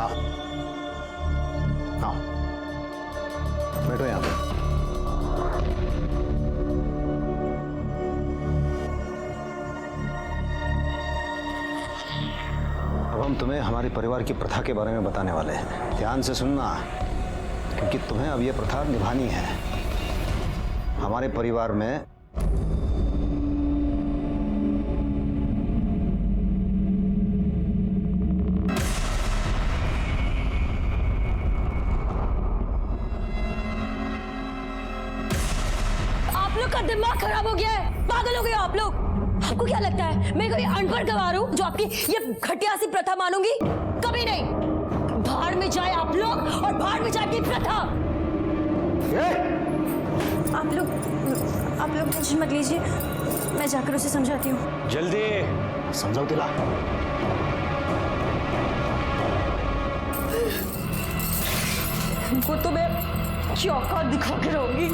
हाँ हाँ, बैठो यहाँ पे। अब हम तुम्हें हमारे परिवार की प्रथा के बारे में बताने वाले हैं। ध्यान से सुनना, क्योंकि तुम्हें अब ये प्रथा निभानी है। हमारे परिवार में आप लोग का दिमाग खराब हो गया है, पागल हो गए हो आप लोग। आपको क्या लगता है मैं कोई अनपढ़ गवार हूं जो आपकी ये घटिया सी प्रथा मानूंगी? कभी नहीं। भाड़ में जाए आप लोग और भाड़ में जाए आपकी प्रथा। आप लोग टेंशन मत लीजिए, मैं जाकर उसे समझाती हूँ। जल्दी समझाओ तिला। इनको तो मैं चौका दिखा के रहूंगी।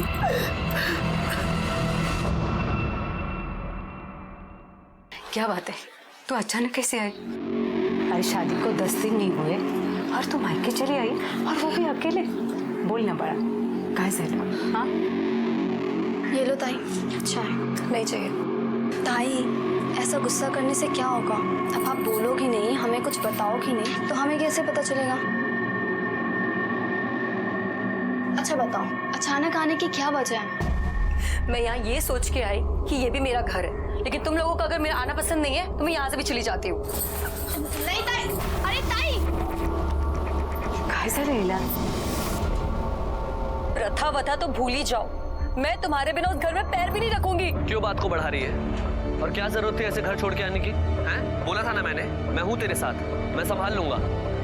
क्या बात है, तू अचानक कैसे आई? अरे शादी को 10 दिन नहीं हुए और तू मायके चली आई, और वो भी अकेले। बोलना पड़ा काय झालं? हाँ, ये लो ताई, चाय। नहीं चाहिए ताई, ऐसा गुस्सा करने से क्या होगा? अब आप बोलोगी नहीं, हमें कुछ बताओगी नहीं, तो हमें कैसे पता चलेगा? अच्छा बताओ, अचानक आने की क्या वजह है? मैं यहाँ ये सोच के आई कि ये भी मेरा घर है, लेकिन तुम लोगों को अगर मेरा आना पसंद नहीं है तो मैं यहाँ से भी चली जाती हूँ। नहीं ताई, अरे ताई, काय झालं हिला? प्रथा वथा तो भूल ही जाओ, मैं तुम्हारे बिना उस घर में पैर भी नहीं रखूंगी। क्यों बात को बढ़ा रही है? और क्या जरूरत थी ऐसे घर छोड़ के आने की? हैं? बोला था ना मैंने, मैं हूँ तेरे साथ, मैं संभाल लूंगा।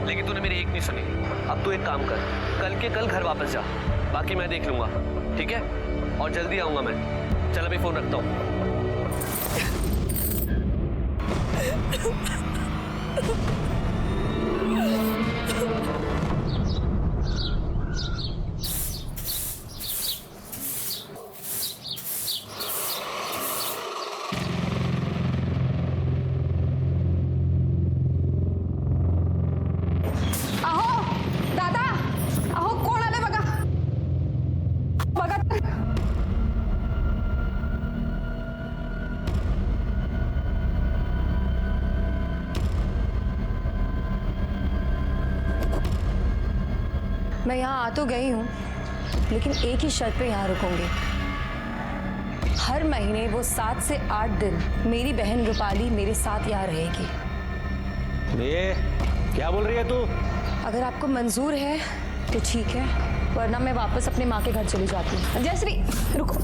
लेकिन तूने मेरी एक नहीं सुनी। अब तू एक काम कर, कल के कल घर वापस जा, बाकी मैं देख लूंगा, ठीक है? और जल्दी आऊंगा मैं। चल अभी फोन रखता हूँ। मैं यहाँ आ तो गई हूँ, लेकिन एक ही शर्त पे यहाँ रुकूंगी। हर महीने वो 7 से 8 दिन मेरी बहन रूपाली मेरे साथ यहाँ रहेगी। ये क्या बोल रही है तू? अगर आपको मंजूर है तो ठीक है, वरना मैं वापस अपने माँ के घर चली जाती हूँ। जयश्री रुको।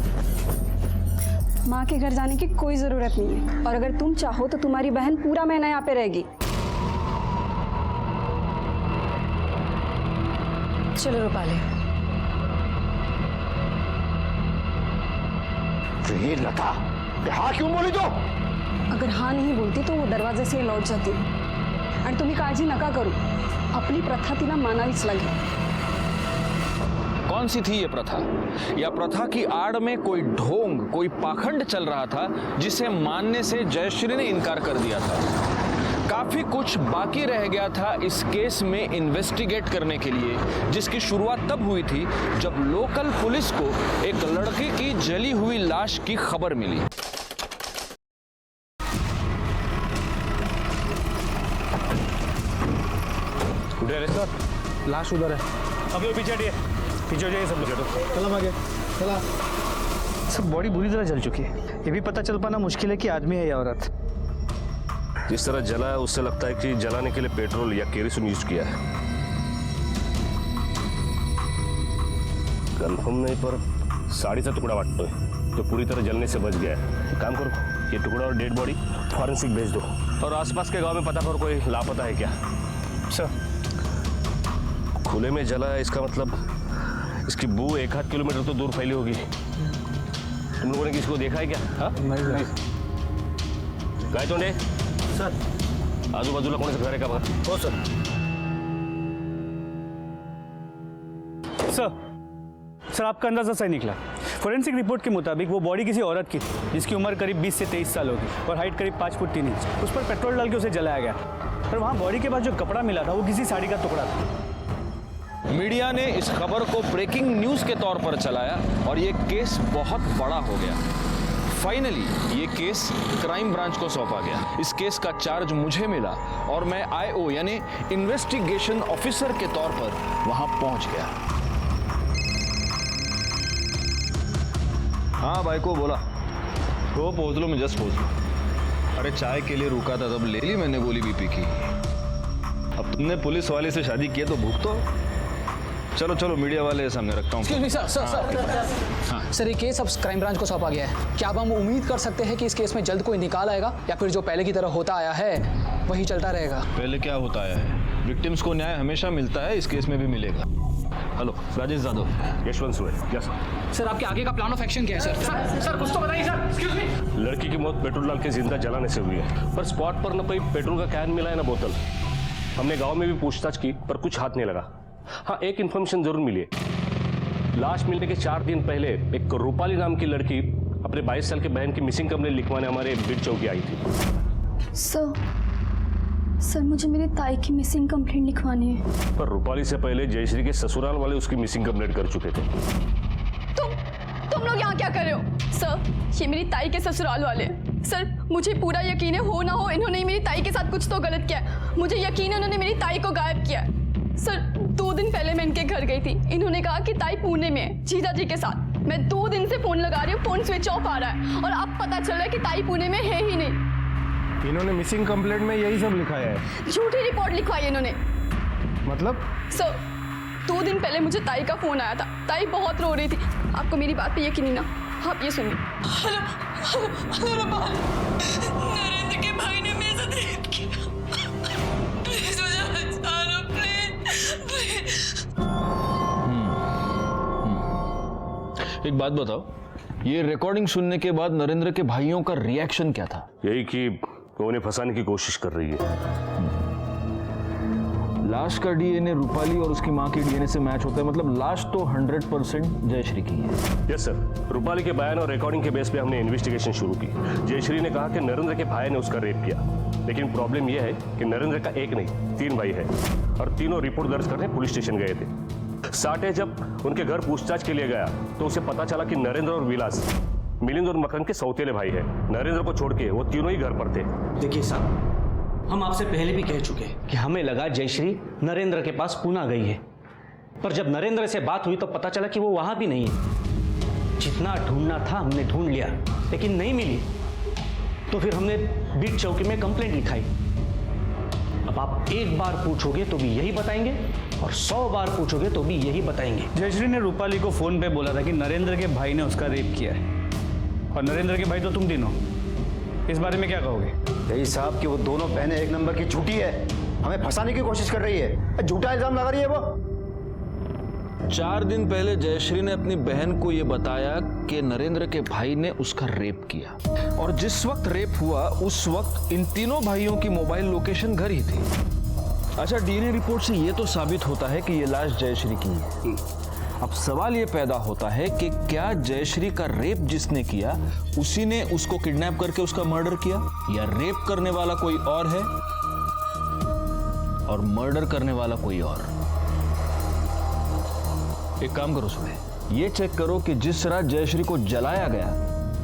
माँ के घर जाने की कोई जरूरत नहीं है, और अगर तुम चाहो तो तुम्हारी बहन पूरा महीना यहाँ पे रहेगी। चलो रूपाली। ये लता, हाँ क्यों बोली तो? अगर हाँ नहीं बोलती तो वो दरवाजे से लौट जाती, आणि तुम्ही काळजी नका करू, आपली प्रथा तिला मानावीच लागेल। कौन सी थी ये प्रथा? या प्रथा की आड़ में कोई ढोंग, कोई पाखंड चल रहा था जिसे मानने से जयश्री ने इनकार कर दिया था। काफी कुछ बाकी रह गया था इस केस में इन्वेस्टिगेट करने के लिए, जिसकी शुरुआत तब हुई थी जब लोकल पुलिस को एक लड़के की जली हुई लाश की खबर मिली। सर, लाश उधर है। अभी पीछे हटिए, पीछे हो जाइए सब लोग। चलो आगे, चला। सब बॉडी बुरी तरह जल चुकी है, ये भी पता चल पाना मुश्किल है कि आदमी है या औरत। जिस तरह जला है उससे लगता है कि जलाने के लिए पेट्रोल या केरोसिन यूज किया है। कंफर्म नहीं, पर साड़ी सा टुकड़ा वाटतोय तो पूरी तरह जलने से बच गया है। एक काम करो, ये टुकड़ा और डेड बॉडी फॉरेंसिक भेज दो, और आसपास के गांव में पता करो कोई लापता है क्या। सर, खुले में जला है, इसका मतलब इसकी बू 1-8 किलोमीटर तो दूर फैली होगी। तुम लोगों ने किसी को देखा है क्या? हाँ नहीं। काय तोंडे सर, आजूबाजूला कोणाचं घर आहे का बघा? हो सर। सर, आपका अंदाजा सही निकला। फोरेंसिक रिपोर्ट के मुताबिक वो बॉडी किसी औरत की थी जिसकी उम्र करीब 20 से 23 साल होगी और हाइट करीब 5 फुट 3 इंच। उस पर पेट्रोल डाल के उसे जलाया गया। और वहाँ बॉडी के पास जो कपड़ा मिला था वो किसी साड़ी का टुकड़ा था। मीडिया ने इस खबर को ब्रेकिंग न्यूज के तौर पर चलाया और ये केस बहुत बड़ा हो गया। फाइनली ये केस क्राइम ब्रांच को सौंपा गया। इस केस का चार्ज मुझे मिला और मैं आईओ यानी इन्वेस्टिगेशन ऑफिसर के तौर पर वहां पहुंच गया। हाँ भाई को बोला वो पहुंच लो, मैं जस्ट पहुंच लो। अरे चाय के लिए रुका था तब ले ली मैंने गोली बीपी की। अब तुमने पुलिस वाले से शादी की है तो भुगतो। चलो चलो मीडिया वाले सामने रखता हूँ। सर ये केस अब क्राइम ब्रांच को सौंपा गया है। क्या अब हम उम्मीद कर सकते हैं कि इस केस में जल्द कोई निकाल आएगा या फिर जो पहले की तरह होता आया है वही चलता रहेगा? पहले क्या होता आया है, विक्टिम्स को न्याय हमेशा मिलता है, इस केस में भी मिलेगा। हेलो राजेश यादव, यशवंत सुए। यस सर आपके आगे का प्लान ऑफ एक्शन क्या है? सर कुछ तो बताइए सर। Excuse me. लड़की की मौत पेट्रोल डाल के जिंदा जलाने से हुई है, पर स्पॉट पर न कोई पेट्रोल का कैन मिला है न बोतल। हमने गांव में भी पूछताछ की पर कुछ हाथ नहीं लगा। हाँ एक इन्फॉर्मेशन जरूर मिली है। लाश मिलने के 4 दिन पहले एक रूपाली नाम की लड़की अपने 22 साल की बहन की मिसिंग कंप्लेंट लिखवाने हमारे बिट चौकी आई थी। सर मुझे मेरी ताई की मिसिंग कंप्लेंट लिखवानी है। पर रूपाली से पहले जयश्री के ससुराल वाले उसकी मिसिंग कंप्लेंट कर चुके थे। तुम लोग यहाँ क्या कर रहे हो? सर ये मेरी ताई के ससुराल वाले। सर मुझे पूरा यकीन है, हो ना हो इन्होंने मेरी ताई के साथ कुछ तो गलत किया है। मुझे यकीन है उन्होंने मेरी ताई को गायब किया है। सर 2 दिन पहले मैं इनके घर गई थी। इन्होंने कहा कि ताई पुणे में है जीजा जी के साथ। मैं 2 दिन से फोन लगा रही हूँ, फोन स्विच ऑफ आ रहा है और अब पता चल रहा है कि ताई पुणे में है ही नहीं। इन्होंने मिसिंग कंप्लेंट में यही सब लिखाया है। झूठी रिपोर्ट लिखवाई इन्होंने। मतलब? सर 2 दिन पहले मुझे ताई का फोन आया था। ताई बहुत रो रही थी। आपको मेरी बात पे यकीन नहीं ना? आप ये सुनिए। नरेंद्र के भाई ने मेरे साथ रेप किया। प्लीज मुझे बचा लो, प्लीज। एक बात बताओ, ये रिकॉर्डिंग सुनने के बाद नरेंद्र के भाइयों का रिएक्शन क्या था? यही कि वो उन्हें फंसाने की कोशिश कर रही है। लाश का डीएनए रूपाली और उसकी मां के डीएनए से मैच होता है, मतलब लाश तो 100% जयश्री की है। यस सर, रूपाली के बयान और रिकॉर्डिंग के बेस पे हमने इन्वेस्टिगेशन शुरू की। जयश्री ने कहा कि नरेंद्र के भाई ने उसका रेप किया, लेकिन प्रॉब्लम यह है कि नरेंद्र का एक नहीं 3 भाई है और तीनों रिपोर्ट दर्ज करने पुलिस स्टेशन गए थे। साठे जब उनके घर पूछताछ के लिए गया तो उसे पता चला कि नरेंद्र और विलास मिलिंद और मकरंद के सौतेले भाई है। नरेंद्र को छोड़ के वो तीनों ही घर पर थे। देखिए साहब, हम आपसे पहले भी कह चुके कि हमें लगा जयश्री नरेंद्र के पास पूना गई है, पर जब नरेंद्र से बात हुई तो पता चला कि वो वहां भी नहीं है। जितना ढूंढना था हमने ढूंढ लिया, लेकिन नहीं मिली तो फिर हमने बीट चौकी में कंप्लेंट लिखाई। अब आप एक बार पूछोगे तो भी यही बताएंगे और 100 बार पूछोगे तो भी यही बताएंगे। जयश्री ने रूपाली को फोन पे बोला था कि नरेंद्र के भाई ने उसका रेप किया है, और नरेंद्र के भाई तो तुम तीनों। इस बारे में क्या कहोगे? यही साहब कि वो दोनों बहनें एक नंबर की झूठी है, हमें फंसाने की कोशिश कर रही है, झूठा इल्जाम लगा रही है वो। 4 दिन पहले जयश्री ने अपनी बहन को यह बताया कि नरेंद्र के भाई ने उसका रेप किया, और जिस वक्त रेप हुआ उस वक्त इन तीनों भाइयों की मोबाइल लोकेशन घर ही थी। अच्छा, डीएनए रिपोर्ट से यह तो साबित होता है कि यह लाश जयश्री की है। अब सवाल ये पैदा होता है कि क्या जयश्री का रेप जिसने किया उसी ने उसको किडनैप करके उसका मर्डर किया, या रेप करने वाला कोई और है और मर्डर करने वाला कोई और? एक काम करो सुबह, ये चेक करो कि जिस रात जयश्री को जलाया गया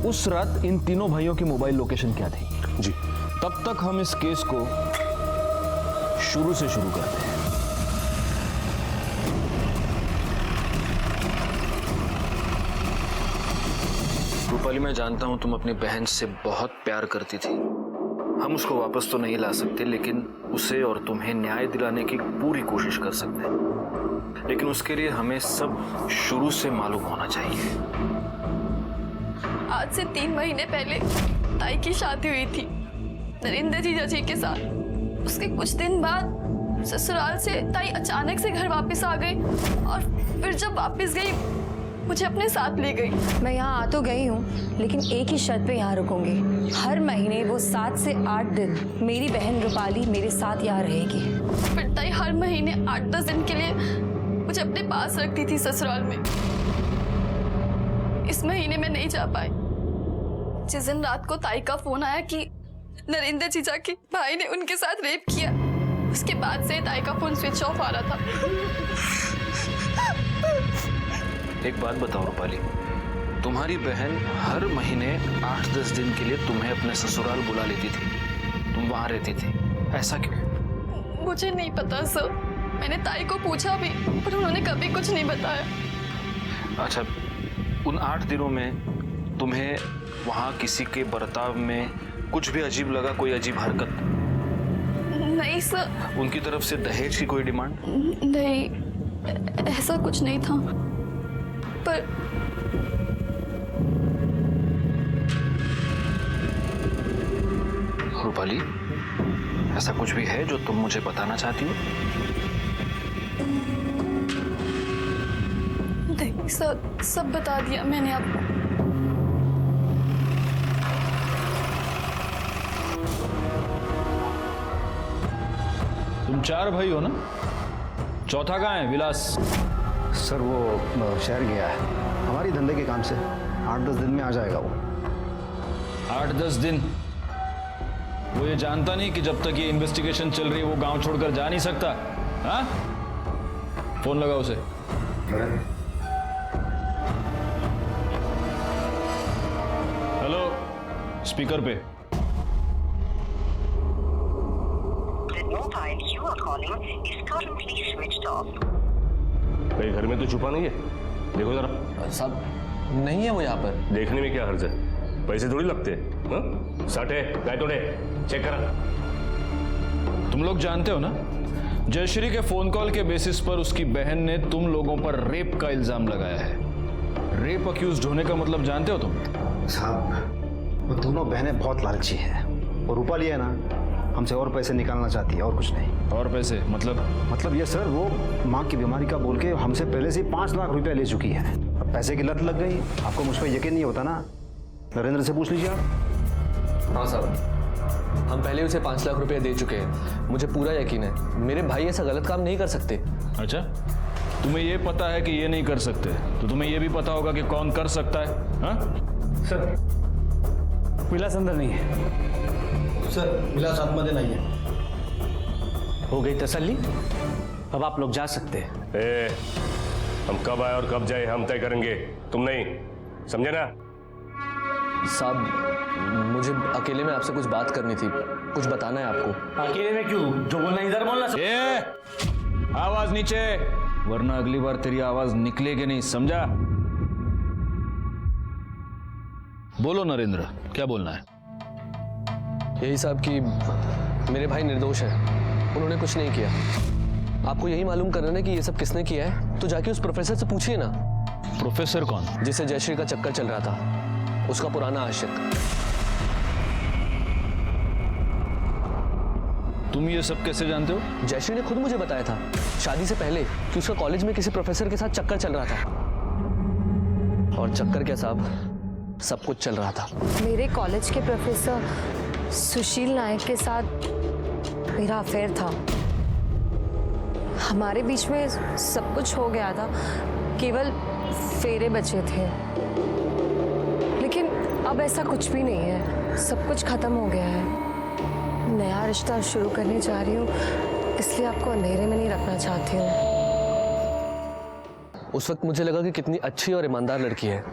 उस रात इन तीनों भाइयों की मोबाइल लोकेशन क्या थी। जी, तब तक हम इस केस को शुरू से शुरू करते हैं। रूपाली, मैं जानता हूं तुम अपनी बहन से बहुत प्यार करती थी। हम उसको वापस तो नहीं ला सकते, लेकिन उसे और तुम्हें न्याय दिलाने की पूरी कोशिश कर सकते हैं। लेकिन उसके लिए हमें सब शुरू से मालूम होना चाहिए। आज से 3 महीने पहले ताई की शादी हुई थी नरेंद्र जीजा जी के साथ। उसके कुछ दिन बाद ससुराल से ताई अचानक से घर वापस आ गई, और फिर जब वापस गई मुझे अपने साथ ले गई। मैं यहाँ आ तो गई हूँ, लेकिन एक ही शर्त पे यहाँ रुकूंगी। हर महीने वो 7 से 8 दिन मेरी बहन रूपाली मेरे साथ यहाँ रहेगी। फिर ताई हर महीने 8-10 दिन के लिए मुझे अपने पास रखती थी ससुराल में। इस महीने में नहीं जा पाई। जिस दिन रात को ताई का फोन आया कि नरेंद्र जीजा के भाई ने उनके साथ रेप किया, उसके बाद से ताई का फोन स्विच ऑफ आ रहा था। एक बात बताओ रूपाली, तुम्हारी बहन हर महीने 8-10 दिन के लिए तुम्हें अपने ससुराल बुला लेती थी, तुम वहां रहती थी, ऐसा क्यों? मुझे नहीं पता सर, मैंने ताई को पूछा भी पर उन्होंने कभी कुछ नहीं बताया। अच्छा, उन 8 दिनों में तुम्हें वहां किसी के बर्ताव में कुछ भी अजीब लगा, कोई अजीब हरकत? नहीं सर। उनकी तरफ से दहेज की कोई डिमांड? नहीं, ऐसा कुछ नहीं था। पर रूपाली, ऐसा कुछ भी है जो तुम मुझे बताना चाहती हो? नहीं सर, सब बता दिया मैंने आपको। तुम 4 भाई हो ना? चौथा कहाँ है? विलास? सर वो शहर गया है हमारी धंधे के काम से, 8-10 दिन में आ जाएगा वो। 8-10 दिन? वो ये जानता नहीं कि जब तक ये इन्वेस्टिगेशन चल रही है वो गांव छोड़कर जा नहीं सकता? हाँ? फोन लगा उसे। हेलो, स्पीकर पे। कहीं घर में तो छुपा नहीं है? देखो जरा। साहब नहीं है वो यहाँ पर। देखने में क्या हर्ज है? पैसे थोड़ी लगते हैं। हाँ? साठे गाय तोड़े चेक करा। तुम लोग जानते हो ना, जयश्री के फोन कॉल के बेसिस पर उसकी बहन ने तुम लोगों पर रेप का इल्जाम लगाया है। रेप अक्यूज्ड होने का मतलब जानते हो तुम? साहब वो दोनों बहनें बहुत लालची हैं, और रूपाली है ना हमसे और पैसे निकालना चाहती है, और कुछ नहीं। और पैसे मतलब ये सर, वो माँ की बीमारी का बोल के हमसे पहले से 5 लाख रुपया ले चुकी है। अब पैसे की लत लग गई। आपको मुझ पर यकीन नहीं होता ना, नरेंद्र से पूछ लीजिए आप। हाँ साहब, हम पहले उसे 5 लाख रुपए दे चुके हैं। मुझे पूरा यकीन है मेरे भाई ऐसा गलत काम नहीं कर सकते। अच्छा, तुम्हें ये पता है कि ये नहीं कर सकते, तो तुम्हें ये भी पता होगा कि कौन कर सकता है? हाँ? सर विलास अंदर नहीं है। सर विलास आत्महत्या नहीं है। हो गई तसल्ली? अब आप लोग जा सकते हैं। हम कब आए और कब जाए हम तय करेंगे, तुम नहीं, समझे ना? साहब मुझे अकेले में आपसे कुछ बात करनी थी, कुछ बताना है आपको। अकेले में क्यों? जो बोलना इधर बोलना। आवाज नीचे, वरना अगली बार तेरी आवाज निकलेगी नहीं, समझा? बोलो नरेंद्र, क्या बोलना है? यही साहब कि मेरे भाई निर्दोष हैं, उन्होंने कुछ नहीं किया। आपको यही मालूम करना है कि ये सब किसने किया है, तो जाके उस प्रोफेसर से पूछिए ना। प्रोफेसर कौन? जिसे जयश्री का चक्कर चल रहा था, उसका पुराना आशिक। तुम ये सब कैसे जानते हो? जयश्री ने खुद मुझे बताया था शादी से पहले कि उसका कॉलेज में किसी प्रोफेसर के साथ चक्कर चल रहा था। और चक्कर क्या साहब, सब कुछ चल रहा था। मेरे कॉलेज के प्रोफेसर सुशील नायक के साथ मेरा अफेयर था। हमारे बीच में सब कुछ हो गया था, केवल फेरे बचे थे। लेकिन अब ऐसा कुछ भी नहीं है, सब कुछ खत्म हो गया है। नया रिश्ता शुरू करने जा रही हूँ, इसलिए आपको अंधेरे में नहीं रखना चाहती हूँ। उस वक्त मुझे लगा कि कितनी अच्छी और ईमानदार लड़की है,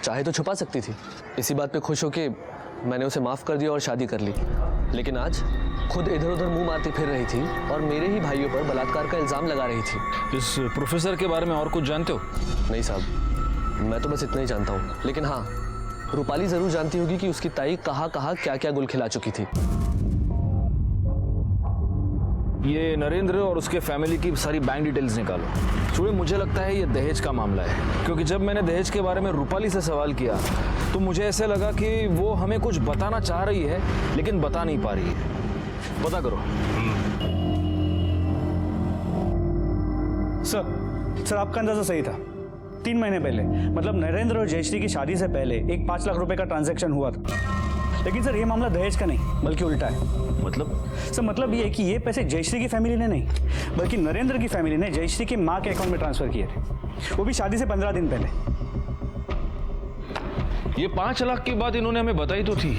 चाहे तो छुपा सकती थी। इसी बात पे खुश हो के मैंने उसे माफ कर दिया और शादी कर ली। लेकिन आज खुद इधर उधर मुंह मारती फिर रही थी और मेरे ही भाइयों पर बलात्कार का इल्जाम लगा रही थी। इस प्रोफेसर के बारे में और कुछ जानते हो? नहीं साहब, मैं तो बस इतना ही जानता हूँ। लेकिन हाँ, रूपाली जरूर जानती होगी कि उसकी ताई कहाँ क्या क्या गुल खिला चुकी थी। ये नरेंद्र और उसके फैमिली की सारी बैंक डिटेल्स निकालो। चूड़े, मुझे लगता है ये दहेज का मामला है, क्योंकि जब मैंने दहेज के बारे में रूपाली से सवाल किया तो मुझे ऐसे लगा कि वो हमें कुछ बताना चाह रही है लेकिन बता नहीं पा रही है। पता करो। सर आपका अंदाजा सही था। 3 महीने पहले, मतलब नरेंद्र और जयश्री की शादी से पहले एक 5 लाख रुपए का ट्रांजैक्शन हुआ था। लेकिन सर ये मामला दहेज का नहीं बल्कि उल्टा है। मतलब ये है कि ये पैसे जयश्री की फैमिली ने नहीं बल्कि नरेंद्र की फैमिली ने जयश्री की माँ के अकाउंट में ट्रांसफर किए थे, वो भी शादी से 15 दिन पहले। ये 5 लाख की बात इन्होंने हमें बताई तो थी,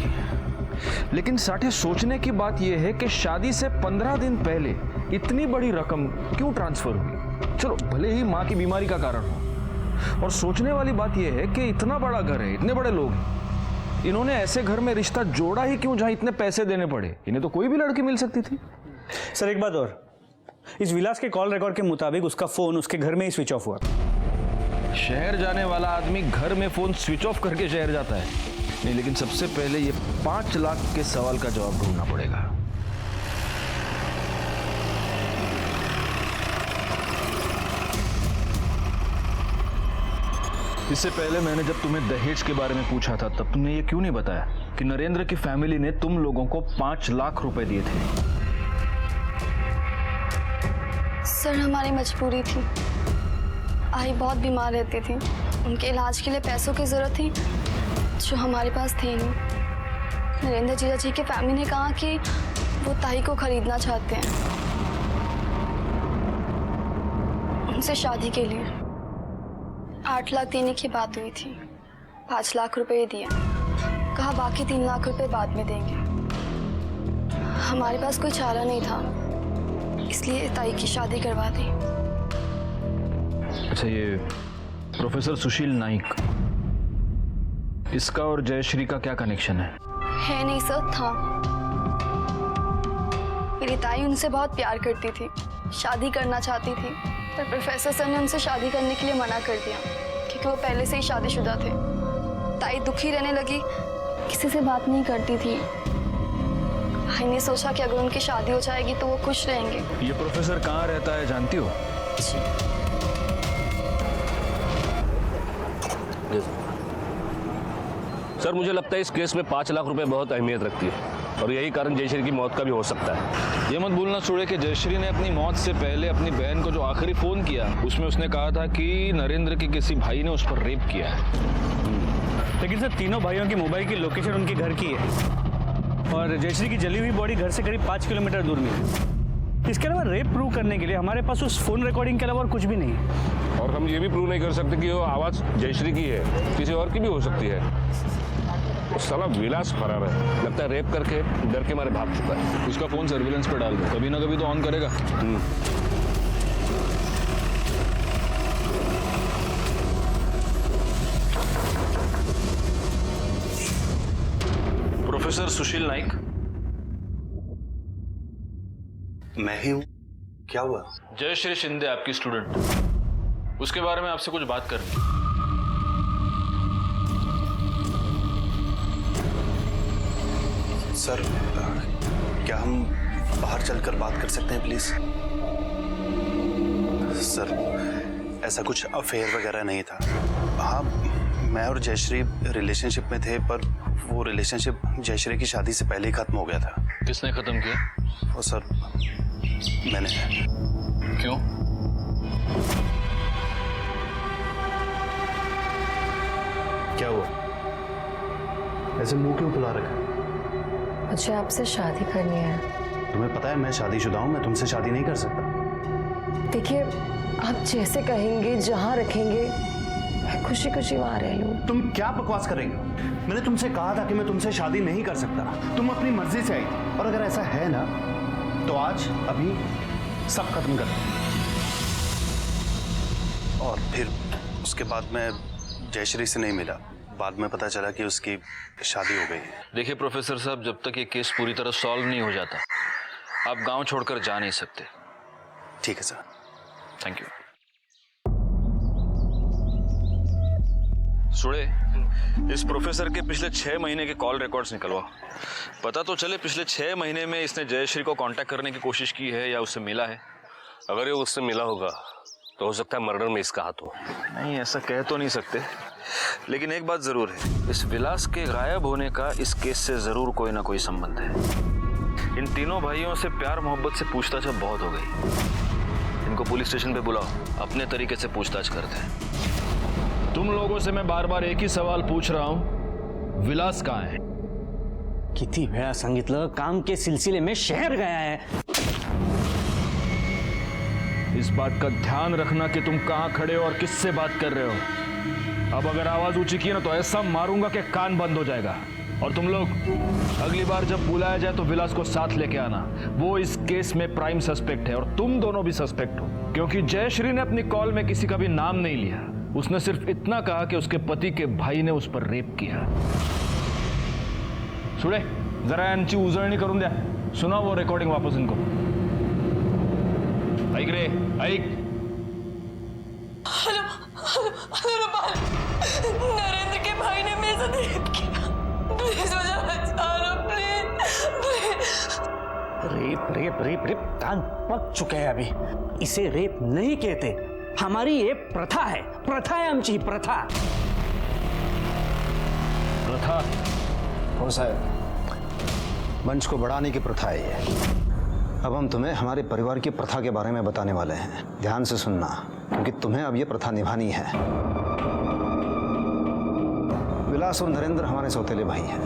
लेकिन साठे सोचने की बात यह है कि शादी से 15 दिन पहले इतनी बड़ी रकम क्यों ट्रांसफर हुई? चलो भले ही माँ की बीमारी का कारण हो, और सोचने वाली बात यह है कि इतना बड़ा घर है, इतने बड़े लोग हैं, इन्होंने ऐसे घर में रिश्ता जोड़ा ही क्यों जहां इतने पैसे देने पड़े? इन्हें तो कोई भी लड़की मिल सकती थी। सर एक बात और, इस विलास के कॉल रिकॉर्ड के मुताबिक उसका फोन उसके घर में ही स्विच ऑफ हुआ। शहर जाने वाला आदमी घर में फोन स्विच ऑफ करके शहर जाता है? नहीं, लेकिन सबसे पहले ये 5 लाख के सवाल का जवाब ढूंढना पड़ेगा। इससे पहले मैंने जब तुम्हें दहेज के बारे में पूछा था तब तुमने ये क्यों नहीं बताया कि नरेंद्र की फैमिली ने तुम लोगों को 5 लाख रुपए दिए थे? सर हमारी मजबूरी थी। आई बहुत बीमार रहती थी, उनके इलाज के लिए पैसों की ज़रूरत थी जो हमारे पास थे नहीं। नरेंद्र जीजा जी के फैमिली ने कहा कि वो ताई को खरीदना चाहते हैं उनसे शादी के लिए। 8 लाख देने की बात हुई थी, 5 लाख रुपए दिए, कहा बाकी 3 लाख रुपए बाद में देंगे। हमारे पास कोई चारा नहीं था, इसलिए ताई की शादी करवा दी। अच्छा, ये प्रोफेसर सुशील नाइक, इसका और जयश्री का क्या कनेक्शन है? है नहीं सर, था। मेरी ताई उनसे बहुत प्यार करती थी, शादी करना चाहती थी, पर प्रोफेसर सर ने उनसे शादी करने के लिए मना कर दिया क्योंकि वो पहले से ही शादीशुदा थे। ताई दुखी रहने लगी, किसी से बात नहीं करती थी। भाई ने सोचा कि अगर उनकी शादी हो जाएगी तो वो खुश रहेंगे। ये प्रोफेसर कहाँ रहता है जानती हो? सर मुझे लगता है इस केस में 5 लाख रुपए बहुत अहमियत रखती है और यही कारण जयश्री की मौत का भी हो सकता है। ये मत भूलना छोड़े कि जयश्री ने अपनी मौत से पहले अपनी बहन को जो आखिरी फोन किया उसमें उसने कहा था कि नरेंद्र के किसी भाई ने उस पर रेप किया है। लेकिन सर तीनों भाइयों की मोबाइल की लोकेशन उनके घर की है और जयश्री की जली हुई बॉडी घर से करीब 5 किलोमीटर दूर मिली। इसके अलावा रेप प्रूव करने के लिए हमारे पास उस फोन रिकॉर्डिंग के अलावा और कुछ भी नहीं है। और हम ये भी प्रूव नहीं कर सकते कि वो आवाज़ जयश्री की है, किसी और की भी हो सकती है। उस साला विलास फरार है, लगता है रेप करके डर के मारे भाग चुका है। उसका फोन सर्विलेंस पे डाल दो, कभी ना कभी तो ऑन करेगा। प्रोफेसर सुशील नाइक। मैं ही हूं, क्या हुआ? जयश्री शिंदे आपकी स्टूडेंट, उसके बारे में आपसे कुछ बात करनी। सर क्या हम बाहर चलकर बात कर सकते हैं प्लीज? सर ऐसा कुछ अफेयर वगैरह नहीं था। हाँ, मैं और जयश्री रिलेशनशिप में थे, पर वो रिलेशनशिप जयश्री की शादी से पहले ही खत्म हो गया था। किसने खत्म किया? वो सर मैंने। क्यों? क्या हुआ? ऐसे मुंह क्यों फुला रखा? मुझे आपसे शादी करनी है। तुम्हें पता है मैं शादीशुदा हूं, मैं तुमसे शादी नहीं कर सकता। देखिए, आप जैसे कहेंगे, जहाँ रखेंगे, मैं खुशी खुशी वहाँ रह लूँ। तुम क्या बकवास कर रही हो? मैंने तुमसे कहा था कि मैं तुमसे शादी नहीं कर सकता। तुम अपनी मर्जी से आई, और अगर ऐसा है ना तो आज अभी सब खत्म कर। और फिर उसके बाद मैं जयश्री से नहीं मिला। बाद में पता चला कि उसकी शादी हो गई है। देखिए प्रोफेसर साहब, जब तक ये केस पूरी तरह सॉल्व नहीं हो जाता आप गांव छोड़कर जा नहीं सकते। ठीक है सर। Thank you. सुड़े, इस प्रोफेसर के पिछले 6 महीने के कॉल रिकॉर्ड्स निकलवा। पता तो चले पिछले 6 महीने में इसने जयश्री को कांटेक्ट करने की कोशिश की है या उससे मिला है। अगर ये उससे मिला होगा तो हो सकता है मर्डर में इसका हाथ हो। नहीं, ऐसा कह तो नहीं सकते, लेकिन एक बात जरूर है, इस विलास के गायब होने का इस केस से जरूर कोई ना कोई संबंध है। इन तीनों भाइयों से प्यार मोहब्बत से पूछताछ अब बहुत हो गई। इनको पुलिस स्टेशन पे बुलाओ, अपने तरीके से पूछताछ करते हैं। तुम लोगों से मैं बार बार एक ही सवाल पूछ रहा हूं, विलास कहाँ है? किती वेळा सांगितलं, काम के सिलसिले में शहर गया है। इस बात का ध्यान रखना कि तुम कहां खड़े हो और किससे बात कर रहे हो। अब अगर आवाज ऊंची की ना तो ऐसा मारूंगा कि कान बंद हो जाएगा। और तुम लोग अगली बार जब बुलाया जाए तो विलास को साथ लेके आना। वो इस केस में प्राइम सस्पेक्ट है और तुम दोनों भी सस्पेक्ट हो, क्योंकि जयश्री ने अपनी कॉल में किसी का भी नाम नहीं लिया। उसने सिर्फ इतना कहा कि उसके पति के भाई ने उस पर रेप किया। सुड़े, जरा यांची उजळणी करून द्या। सुना वो रिकॉर्डिंग वापस इनको। ऐक रे, ऐक। हेलो रूपाल, नरेंद्र के भाई ने मेरे साथ रेप किया। प्लीज मुझे बचा लो, please. Rap rap rap rap कान पक चुके हैं अभी। इसे रेप नहीं कहते, हमारी ये प्रथा है। प्रथा है आमची प्रथा। प्रथा? हो साहब, वंश को बढ़ाने की प्रथा है ये। अब हम तुम्हें हमारे परिवार की प्रथा के बारे में बताने वाले हैं। ध्यान से सुनना, क्योंकि तुम्हें अब ये प्रथा निभानी है। विलास और नरेंद्र हमारे सौतेले भाई हैं।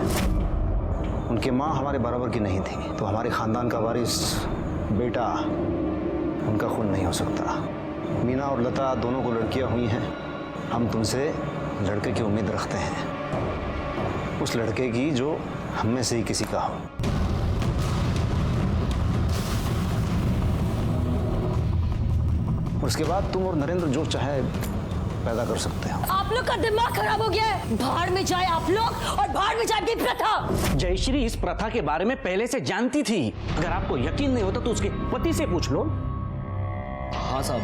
उनकी माँ हमारे बराबर की नहीं थी, तो हमारे खानदान का वारिस बेटा उनका खून नहीं हो सकता। मीना और लता दोनों को लड़कियां हुई हैं। हम तुमसे लड़के की उम्मीद रखते हैं, उस लड़के की जो हम में से ही किसी का हो। उसके बाद तुम और नरेंद्र जो चाहे पैदा कर सकते हो। आप लोग का दिमाग खराब हो गया है। भाड़ में जाए आप लोग और भाड़ में जाए आपकी प्रथा। जयश्री इस प्रथा के बारे में पहले से जानती थी। अगर आपको यकीन नहीं होता तो उसके पति से पूछ लो। हाँ साहब,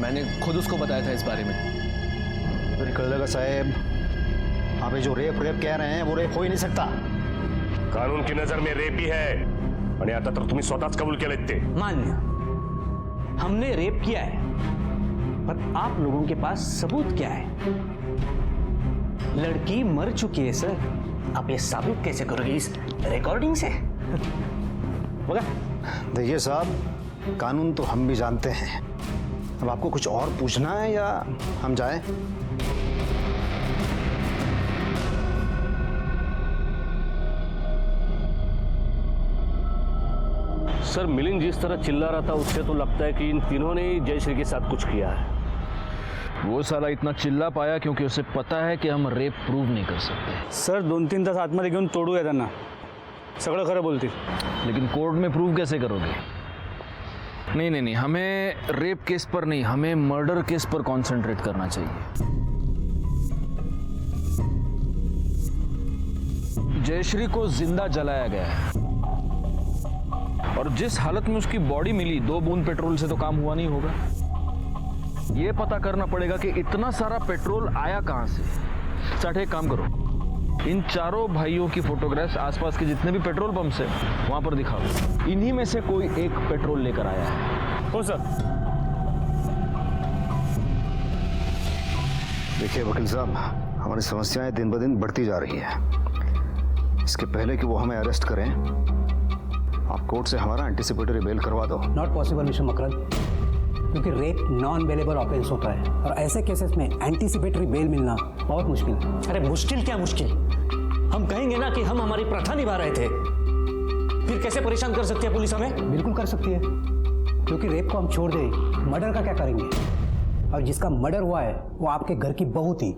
मैंने खुद उसको बताया था इस बारे में। कळलं साहेब, आप जो रेप कह रहे हैं वो रेप हो ही नहीं सकता। कानून की नजर में रेप ही है आणि आता तर तुम्ही स्वतःच कबूल केलेत ते। मान्य, हमने रेप किया है, पर आप लोगों के पास सबूत क्या है? लड़की मर चुकी है सर। आप ये साबित कैसे करोगे इस रिकॉर्डिंग से? बोला? देखिए साहब, कानून तो हम भी जानते हैं। अब आपको कुछ और पूछना है या हम जाएं? सर, मिलिंद जिस तरह चिल्ला रहा था उससे तो लगता है कि इन तीनों ने ही जयश्री के साथ कुछ किया है। वो साला इतना चिल्ला पाया क्योंकि उसे पता है कि हम रेप प्रूव नहीं कर सकते। सर 2-3 तास आतमध्ये घेऊन तोडूया त्यांना, सगळं खरं बोलतील। लेकिन कोर्ट में प्रूव कैसे करोगे? नहीं नहीं नहीं, हमें रेप केस पर नहीं, हमें मर्डर केस पर कंसंट्रेट करना चाहिए। जयश्री को जिंदा जलाया गया है और जिस हालत में उसकी बॉडी मिली, 2 बूंद पेट्रोल से तो काम हुआ नहीं होगा। यह पता करना पड़ेगा कि इतना सारा पेट्रोल आया कहां से। सर एक काम करो, इन चारों भाइयों की फोटोग्राफ्स आसपास के जितने भी पेट्रोल पंप है वहां पर दिखाओ। इन्हीं में से कोई एक पेट्रोल लेकर आया है। हो सर। देखिए वकील साहब, हमारी समस्याएं दिन ब दिन बढ़ती जा रही है। इसके पहले कि वो हमें अरेस्ट करें, आप कोर्ट से हमारा एंटीसिपेटरी बेल करवा दो। नॉट पॉसिबल मिस्टर मकरन, क्योंकि रेप नॉन बेलेबल ऑफेंस होता है और ऐसे केसेस में एंटीसिपेटरी बेल मिलना बहुत मुश्किल है। अरे मुश्किल क्या मुश्किल, हम कहेंगे ना कि हम हमारी प्रथा निभा रहे थे, फिर कैसे परेशान कर सकती है पुलिस हमें? बिल्कुल कर सकती है, क्योंकि रेप को हम छोड़ दें, मर्डर का क्या करेंगे? और जिसका मर्डर हुआ है वो आपके घर की बहू थी,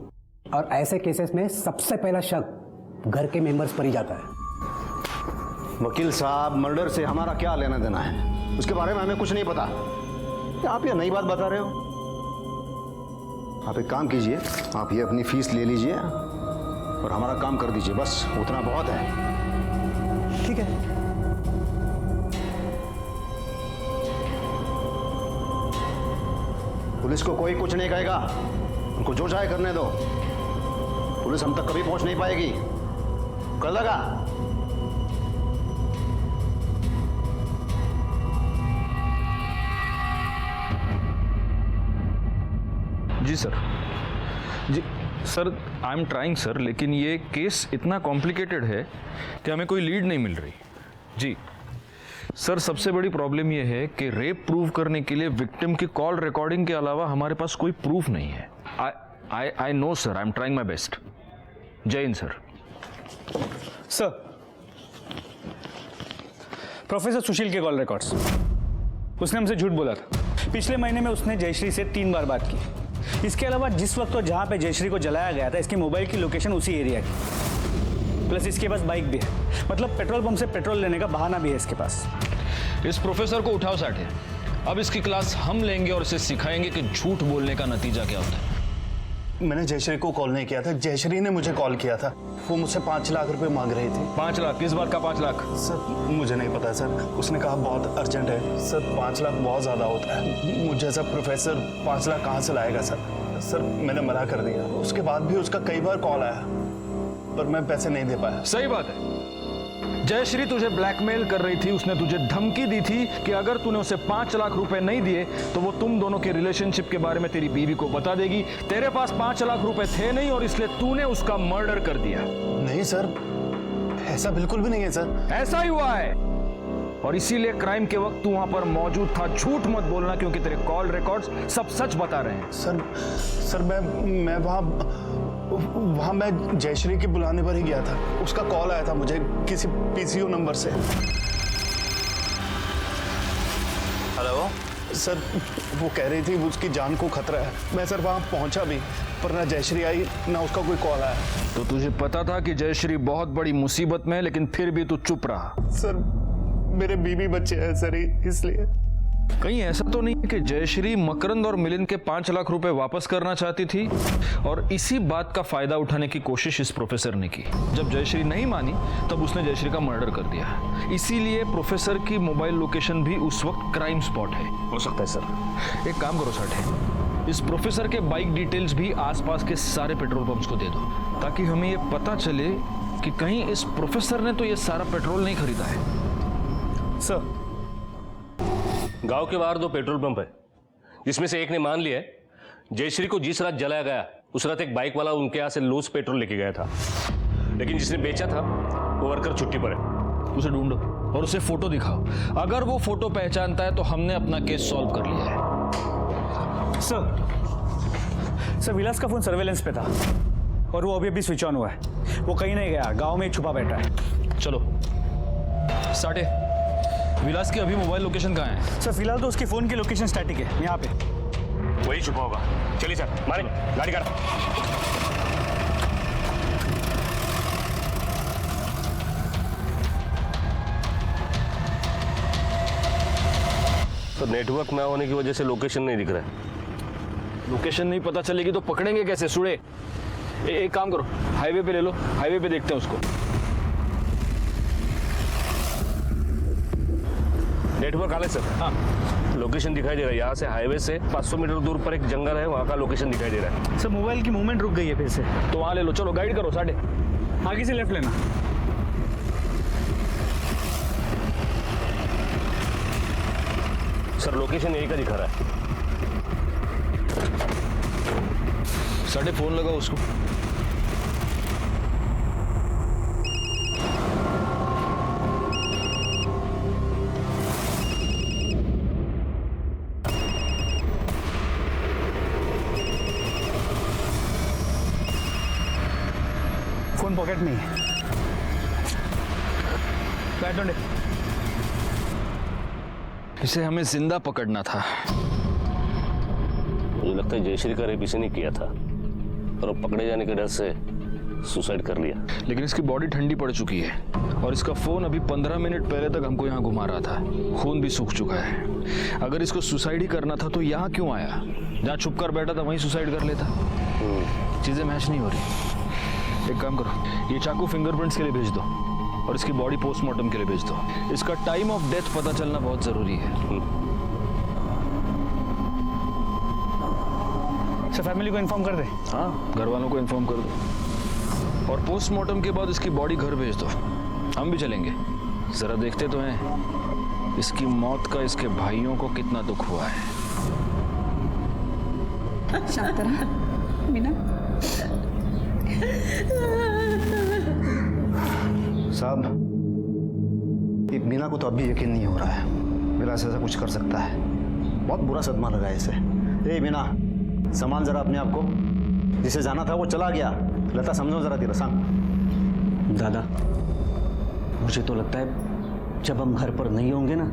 और ऐसे केसेस में सबसे पहला शक घर के मेंबर्स पर ही जाता है। वकील साहब, मर्डर से हमारा क्या लेना देना है? उसके बारे में हमें कुछ नहीं पता। आप ये नई बात बता रहे हो? आप एक काम कीजिए, आप ये अपनी फीस ले लीजिए और हमारा काम कर दीजिए, बस उतना बहुत है। ठीक है। पुलिस को कोई कुछ नहीं कहेगा, उनको जो चाहे करने दो। पुलिस हम तक कभी पहुंच नहीं पाएगी, कर लगा? जी सर, जी sir, I am trying sir, लेकिन ये केस इतना कॉम्प्लिकेटेड है कि हमें कोई लीड नहीं मिल रही। जी सर, सबसे बड़ी प्रॉब्लम ये है कि रेप प्रूव करने के लिए विक्टिम की कॉल रिकॉर्डिंग के अलावा हमारे पास कोई प्रूफ नहीं है। I know sir, I am trying my best. जय हिंद सर। सर, प्रोफेसर सुशील के कॉल रिकॉर्ड्स, उसने हमसे झूठ बोला था। पिछले महीने में उसने जयश्री से 3 बार बात की। इसके अलावा जिस वक्त और जहां पे जयश्री को जलाया गया था, इसकी मोबाइल की लोकेशन उसी एरिया की। प्लस इसके पास बाइक भी है, मतलब पेट्रोल पंप से पेट्रोल लेने का बहाना भी है इसके पास। इस प्रोफेसर को उठाओ साठे। अब इसकी क्लास हम लेंगे और इसे सिखाएंगे कि झूठ बोलने का नतीजा क्या होता है। मैंने जयश्री को कॉल नहीं किया था, जयश्री ने मुझे कॉल किया था। वो मुझसे 5 लाख रुपए मांग रही थी। 5 लाख? किस बात का 5 लाख? सर मुझे नहीं पता सर, उसने कहा बहुत अर्जेंट है। सर 5 लाख बहुत ज्यादा होता है, मुझे जैसा प्रोफेसर 5 लाख कहाँ से लाएगा सर। सर मैंने मना कर दिया, उसके बाद भी उसका कई बार कॉल आया पर मैं पैसे नहीं दे पाया। सही बात है, जयश्री तुझे ब्लैकमेल कर रही थी। उसने तुझे धमकी दी थी कि अगर तूने उसे 5 लाख रुपए नहीं दिए तो वो तुम दोनों के रिलेशनशिप के बारे में तेरी बीवी को बता देगी। तेरे पास 5 लाख रुपए थे नहीं और इसलिए तूने उसका मर्डर कर दिया। नहीं सर, ऐसा बिल्कुल भी नहीं है सर। ऐसा ही हुआ है और इसीलिए क्राइम के वक्त तू वहां पर मौजूद था। झूठ मत बोलना क्योंकि तेरे कॉल रिकॉर्ड्स सब सच बता रहे हैं। सर मैं वहां मैं जयश्री के बुलाने पर ही गया था। उसका कॉल आया था मुझे किसी पीसीओ नंबर से। हेलो सर, वो कह रही थी उसकी जान को खतरा है। मैं सर वहां पहुंचा भी पर ना जयश्री आई ना उसका कोई कॉल आया। तो तुझे पता था कि जयश्री बहुत बड़ी मुसीबत में है लेकिन फिर भी तू चुप रहा। सर मेरे बीवी बच्चे हैं सर, इसलिए। कहीं ऐसा तो नहीं कि जयश्री मकरंद और मिलिंद के 5 लाख रुपए वापस करना चाहती थी और इसी बात का फायदा उठाने की कोशिश इस प्रोफेसर ने की। जब जयश्री नहीं मानी तब उसने जयश्री का मर्डर कर दिया। इसीलिए प्रोफेसर की मोबाइल लोकेशन भी उस वक्त क्राइम स्पॉट है। हो सकता है सर। एक काम करो साठे, इस प्रोफेसर के बाइक डिटेल्स भी आसपास के सारे पेट्रोल पंप्स को दे दो ताकि हमें ये पता चले कि कहीं इस प्रोफेसर ने तो ये सारा पेट्रोल नहीं खरीदा है। सर गांव के बाहर 2 पेट्रोल पंप है जिसमें से एक ने मान लिया है जयश्री को जिस रात जलाया गया उस रात एक बाइक वाला उनके यहाँ से लूज पेट्रोल लेके गया था, लेकिन जिसने बेचा था वो वर्कर छुट्टी पर है। उसे ढूंढो और उसे फोटो दिखाओ। अगर वो फोटो पहचानता है तो हमने अपना केस सॉल्व कर लिया है। सर विलास का फोन सर्वेलेंस पे था और वो अभी स्विच ऑन हुआ है। वो कहीं नहीं गया, गांव में ही छुपा बैठा है। चलो साठे, विलास की अभी मोबाइल लोकेशन कहाँ है? सर फिलहाल तो उसके फोन की लोकेशन स्टैटिक है यहाँ पे। वही छुपा होगा। चलिए सर, मारे गाड़ी काट। तो नेटवर्क ना होने की वजह से लोकेशन नहीं दिख रहा है। लोकेशन नहीं पता चलेगी तो पकड़ेंगे कैसे सुड़े? एक काम करो, हाईवे पे ले लो, हाईवे पे देखते हैं उसको। नेटवर्क आ रहा है सर। हाँ लोकेशन दिखाई दे रहा है। यहाँ से हाईवे से 500 मीटर दूर पर एक जंगल है, वहाँ का लोकेशन दिखाई दे रहा है। सर मोबाइल की मूवमेंट रुक गई है फिर से, तो वहाँ ले लो। चलो गाइड करो साठे। आगे से लेफ्ट लेना। सर लोकेशन यही का दिखा रहा है। साठे फोन लगाओ उसको। फोन पॉकेट में है। बैठ दो। इसे हमें जिंदा पकड़ना था। मुझे लगता है जयश्री का रेप इसी ने किया था और अब पकड़े जाने के डर से सुसाइड कर लिया। लेकिन इसकी बॉडी ठंडी पड़ चुकी है और इसका फोन अभी 15 मिनट पहले तक हमको यहाँ घुमा रहा था। खून भी सूख चुका है। अगर इसको सुसाइड ही करना था तो यहाँ क्यों आया? जहाँ छुप कर बैठा था वहीं सुसाइड कर लेता। चीजें मैच नहीं हो रही। एक काम करो, ये चाकू फिंगरप्रिंट्स के लिए भेज दो और इसकी बॉडी पोस्टमार्टम के लिए भेज दो। इसका टाइम ऑफ डेथ पता चलना बहुत जरूरी है। सर फैमिली को इन्फॉर्म कर दे। हाँ घर वालों को इन्फॉर्म कर दो और पोस्टमार्टम के बाद इसकी बॉडी घर भेज दो। हम भी चलेंगे। जरा देखते तो हैं इसकी मौत का इसके भाइयों को कितना दुख हुआ है। शांत रहा मीना। साहब ये मीना को तो अभी यकीन नहीं हो रहा है विलास ऐसा कुछ कर सकता है। बहुत बुरा सदमा लगा है इसे। ए मीना संभाल जरा अपने आप को। जिसे जाना था वो चला गया। लता समझो जरा तेरा सांग। दादा मुझे तो लगता है जब हम घर पर नहीं होंगे ना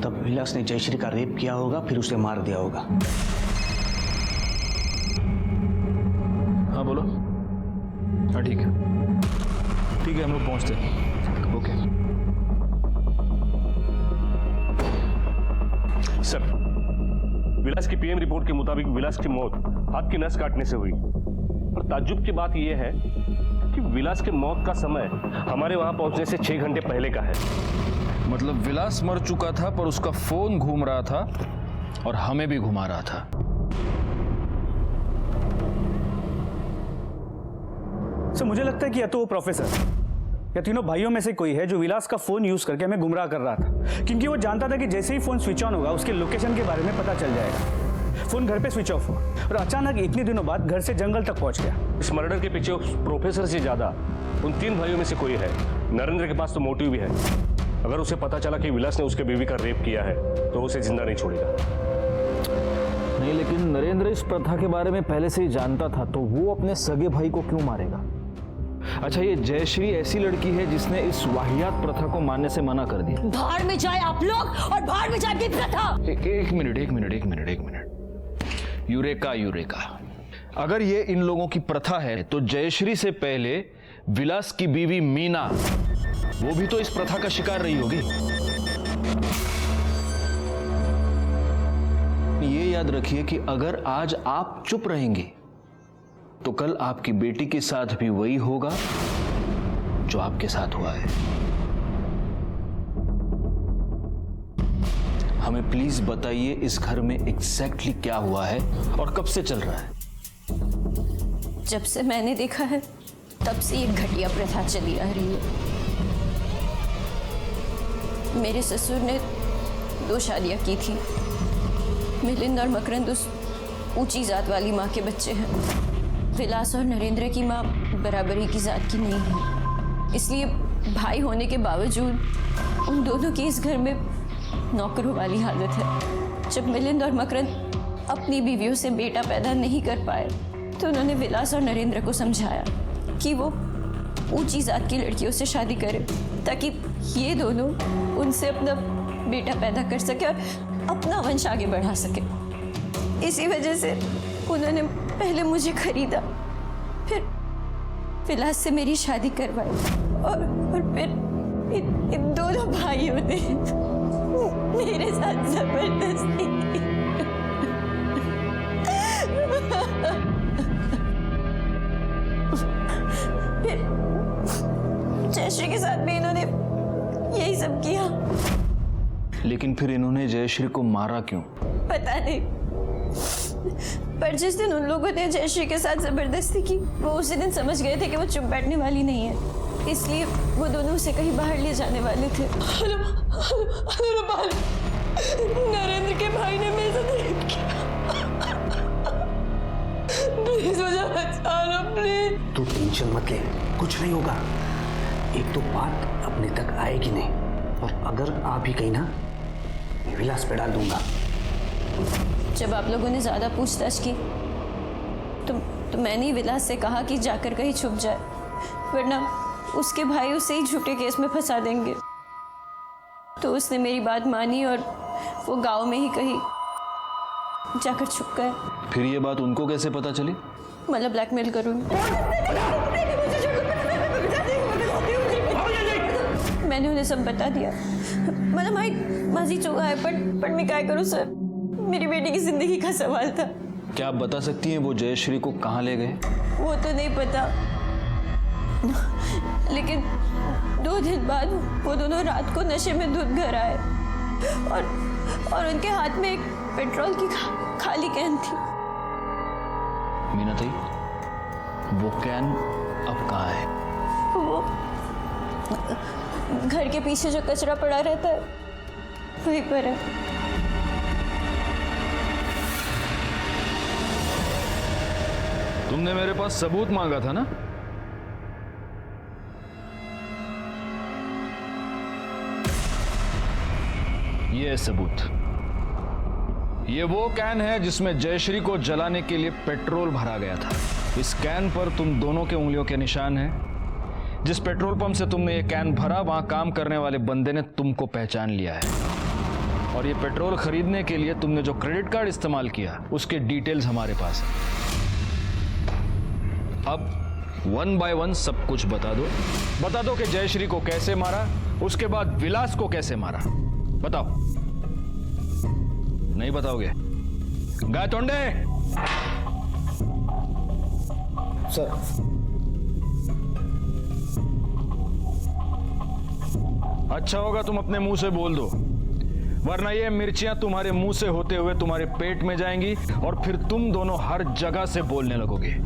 तब विलास ने जयश्री का रेप किया होगा, फिर उसे मार दिया होगा। हाँ बोलो। हाँ ठीक है। ठीक है, हम लोग पहुंचते हैं। ओके सर, विलास की पीएम रिपोर्ट के मुताबिक विलास की मौत हाथ की नस काटने से हुई। और ताज्जुब की बात यह है कि विलास के मौत का समय हमारे वहां पहुंचने से 6 घंटे पहले का है। मतलब विलास मर चुका था पर उसका फोन घूम रहा था और हमें भी घुमा रहा था। सर मुझे लगता है कि या तो वो प्रोफेसर या तीनों भाइयों में से कोई है जो विलास का फोन यूज करके हमें गुमराह कर रहा था, क्योंकि वो जानता था कि जैसे ही फोन स्विच ऑन होगा उसके लोकेशन के बारे में पता चल जाएगा। फोन घर पे स्विच ऑफ हुआ और अचानक इतने दिनों बाद घर से जंगल तक पहुंच गया। इस मर्डर के पीछे उस प्रोफेसर से ज्यादा उन 3 भाइयों में से कोई है। नरेंद्र के पास तो मोटिव भी है। अगर उसे पता चला कि विलास ने उसके बीवी का रेप किया है तो उसे जिंदा नहीं छोड़ेगा। नहीं, लेकिन नरेंद्र इस प्रथा के बारे में पहले से ही जानता था, तो वो अपने सगे भाई को क्यों मारेगा? अच्छा, ये जयश्री ऐसी लड़की है जिसने इस वाहियात प्रथा को मानने से मना कर दिया। बाहर में जाए आप लोग और बाहर में जाए की प्रथा। एक मिनट। यूरेका, अगर ये इन लोगों की प्रथा है तो जयश्री से पहले विलास की बीवी मीना, वो भी तो इस प्रथा का शिकार रही होगी। ये याद रखिए कि अगर आज आप चुप रहेंगे तो कल आपकी बेटी के साथ भी वही होगा जो आपके साथ हुआ है। हमें प्लीज बताइए इस घर में एग्जैक्टली क्या हुआ है और कब से चल रहा है? जब से मैंने देखा है तब से ये घटिया प्रथा चली आ रही है। मेरे ससुर ने 2 शादियां की थी। मिलिंद और मकरंद उस ऊंची जात वाली माँ के बच्चे हैं। विलास और नरेंद्र की माँ बराबरी की जात की नहीं है, इसलिए भाई होने के बावजूद उन दोनों की इस घर में नौकरों वाली हालत है। जब मिलिंद और मकरंद अपनी बीवियों से बेटा पैदा नहीं कर पाए तो उन्होंने विलास और नरेंद्र को समझाया कि वो ऊंची जात की लड़कियों से शादी करें ताकि ये दोनों उनसे अपना बेटा पैदा कर सके और अपना वंश आगे बढ़ा सके। इसी वजह से उन्होंने पहले मुझे खरीदा, फिर विलास से मेरी शादी करवाई और फिर इन दोनों भाइयों ने मेरे साथ जबरदस्ती की। फिर जयश्री के साथ भी इन्होंने यही सब किया। लेकिन फिर इन्होंने जयश्री को मारा क्यों? पता नहीं, पर जिस दिन उन लोगों ने जयश्री के साथ जबरदस्ती की वो उसी दिन समझ गए थे कि वो चुप बैठने वाली नहीं है, इसलिए वो दोनों उसे कहीं बाहर ले जाने वाले थे। नरेंद्र के भाई ने मेरे साथ रेप किया। प्लीज मुझे बचा लो, प्लीज। तू टेंशन मत ले, कुछ नहीं होगा। एक तो बात अपने तक आएगी नहीं, और अगर आ भी गई ना, विलास पे डाल दूंगा। जब आप लोगों ने ज्यादा पूछताछ की तो मैंने ही विलास से कहा कि जाकर कहीं छुप जाए, वरना उसके भाई उसे ही झूठे केस में फंसा देंगे। तो उसने मेरी बात मानी और वो गांव में ही कहीं जाकर छुप गए। फिर ये बात उनको कैसे पता चली? मतलब ब्लैकमेल करूंगी। मैंने उन्हें सब बता दिया। मतलब भाई माजी चुका है, पर मैं क्या करूं सर, मेरी बेटी की जिंदगी का सवाल था। क्या आप बता सकती हैं वो जयश्री को कहाँ ले गए? वो तो नहीं पता, लेकिन 2 दिन बाद वो दोनों रात को नशे में धुत घर आए और उनके हाथ में एक पेट्रोल की खाली कैन थी। मीनाताई, वो कैन अब कहाँ है? वो घर के पीछे जो कचरा पड़ा रहता है वहीं पर है। तुमने मेरे पास सबूत मांगा था ना? ये है सबूत। ये वो कैन है जिसमें जयश्री को जलाने के लिए पेट्रोल भरा गया था। इस कैन पर तुम दोनों के उंगलियों के निशान हैं। जिस पेट्रोल पंप से तुमने ये कैन भरा, वहां काम करने वाले बंदे ने तुमको पहचान लिया है। और ये पेट्रोल खरीदने के लिए तुमने जो क्रेडिट कार्ड इस्तेमाल किया, उसके डिटेल्स हमारे पास है। अब 1 बाय 1 सब कुछ बता दो कि जयश्री को कैसे मारा, उसके बाद विलास को कैसे मारा। बताओ। नहीं बताओगे? गायतोंडे। सर, अच्छा होगा तुम अपने मुंह से बोल दो, वरना ये मिर्चियां तुम्हारे मुंह से होते हुए तुम्हारे पेट में जाएंगी और फिर तुम दोनों हर जगह से बोलने लगोगे।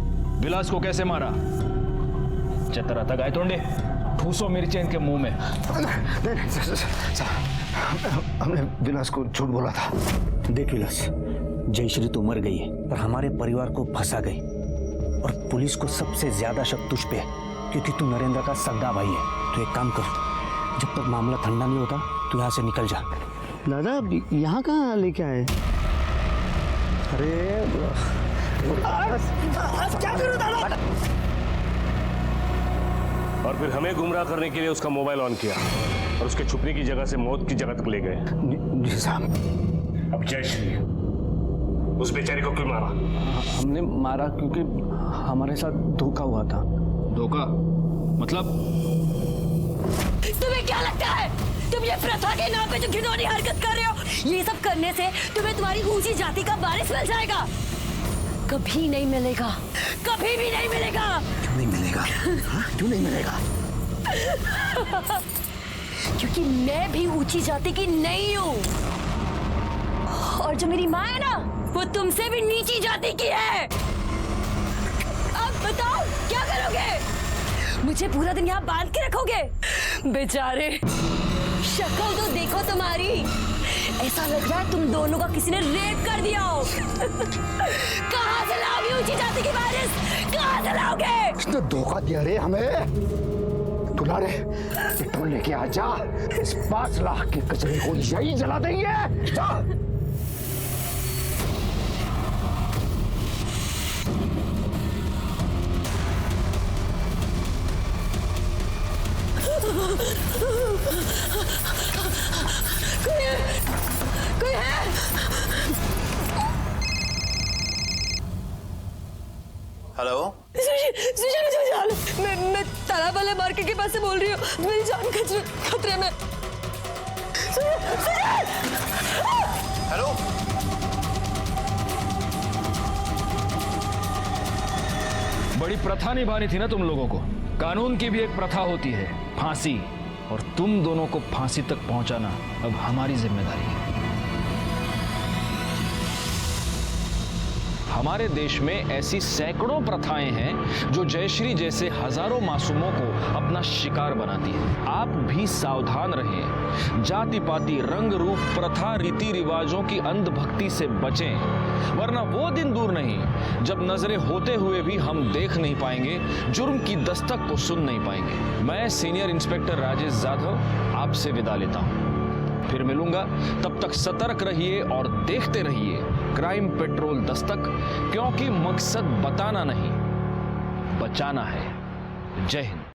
विलास को कैसे मारा? चतरा था गायतोंडे, ठूसो मिर्चियां इनके मुंह में। नहीं, सर, हमने विलास को झूठ बोला था। देख विलास, जयश्री तो मर गई है पर हमारे परिवार को फंसा गई, और पुलिस को सबसे ज्यादा शक तुझ पे है क्योंकि तू नरेंद्र का सगा भाई है। तो एक काम कर, जब तक मामला ठंडा नहीं होता तू यहाँ से निकल जा। दादा यहाँ कहाँ लेके आए? अरे क्या करूं दादा? और फिर हमें गुमराह करने के लिए उसका मोबाइल ऑन किया और उसके छुपने की जगह से मौत की जगह तक ले गए। जी साहब। अब जयश्री, उस बेचारी को क्यों मारा? हमने मारा क्योंकि हमारे साथ धोखा हुआ था। धोखा मतलब? तुम्हें क्या लगता है तुम ये प्रथा के नाम पे जो घिनौनी हरकत कर रहे हो, ये सब करने से तुम्हें तुम्हारी ऊंची जाति का वारिस मिल जाएगा? कभी नहीं मिलेगा, कभी भी नहीं मिलेगा। क्यों नहीं मिलेगा? क्यों नहीं मिलेगा? क्योंकि मैं भी ऊंची जाति की नहीं हूँ, और जो मेरी माँ है ना, वो तुमसे भी नीची जाति की है। अब बताओ क्या करोगे? मुझे पूरा दिन यहाँ बांध के रखोगे? बेचारे, शक्ल तो देखो तुम्हारी, ऐसा लग रहा है तुम दोनों का किसी ने रेप कर दिया हो। कहाँ से लाओगे ऊंची जाति की वारिस? कहाँ से लाओगे? इसने धोखा दिया रे हमें। तू ला रे पेट्रोल लेके आ जा, इस 5 लाख के कचरे को यही जला देंगे। जा। कोई है? हेलो, मैं तालाब वाले मार्केट के पास से बोल रही हूँ। मेरी जान खतरे में। हेलो। बड़ी प्रथा निभानी थी ना तुम लोगों को। कानून की भी एक प्रथा होती है, फांसी, और तुम दोनों को फांसी तक पहुंचाना अब हमारी जिम्मेदारी है। हमारे देश में ऐसी सैकड़ों प्रथाएं हैं जो जयश्री जैसे हजारों मासूमों को अपना शिकार बनाती हैं। आप भी सावधान रहें, जाति पाति रंग रूप प्रथा रीति रिवाजों की अंधभक्ति से बचें, वरना वो दिन दूर नहीं जब नजरें होते हुए भी हम देख नहीं पाएंगे, जुर्म की दस्तक को सुन नहीं पाएंगे। मैं सीनियर इंस्पेक्टर राजेश जाधव आपसे विदा लेता हूं, फिर मिलूंगा। तब तक सतर्क रहिए और देखते रहिए क्राइम पेट्रोल दस्तक, क्योंकि मकसद बताना नहीं, बचाना है। जय हिंद।